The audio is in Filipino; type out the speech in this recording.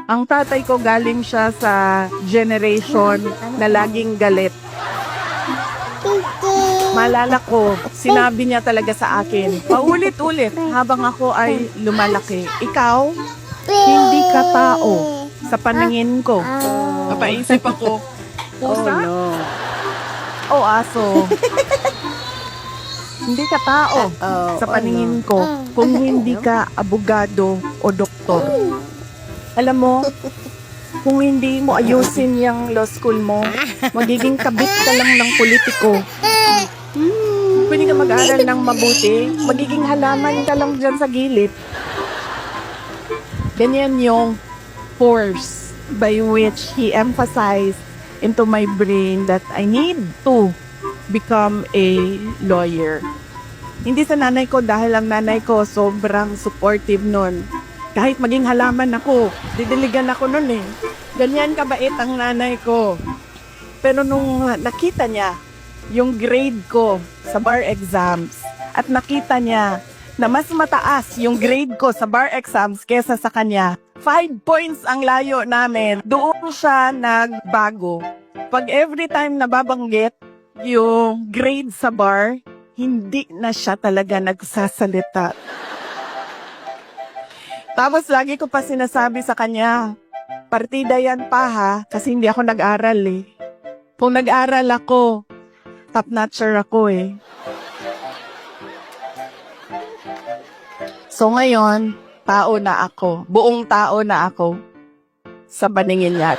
Ang tatay ko galing siya sa generation na laging galit. Maalala ko, sinabi niya talaga sa akin, paulit-ulit habang ako ay lumalaki. Ikaw, hindi ka tao sa paningin ko. Napaisip ako, pusa? O aso? Hindi ka tao sa paningin ko kung hindi ka abogado o doktor. Alam mo, kung hindi mo ayusin yung law school mo, magiging kabit ka lang ng politiko. Pwede ka mag-aral ng mabuti, magiging halaman ka lang dyan sa gilid. Ganyan yung force by which he emphasized into my brain that I need to become a lawyer. Hindi sa nanay ko dahil ang nanay ko sobrang supportive nun. Kahit maging halaman ako, didiligan ako nun eh. Ganyan kabait ang nanay ko. Pero nung nakita niya yung grade ko sa bar exams at nakita niya na mas mataas yung grade ko sa bar exams kesa sa kanya, 5 points ang layo namin. Doon siya nagbago. Pag every time nababanggit yung grade sa bar, hindi na siya talaga nagsasalita. Tapos lagi ko pa sinasabi sa kanya, partida yan pa ha, kasi hindi ako nag-aral eh. Kung nag-aral ako, top-notcher ako eh. So ngayon, tao na ako, buong tao na ako sa paningin niya.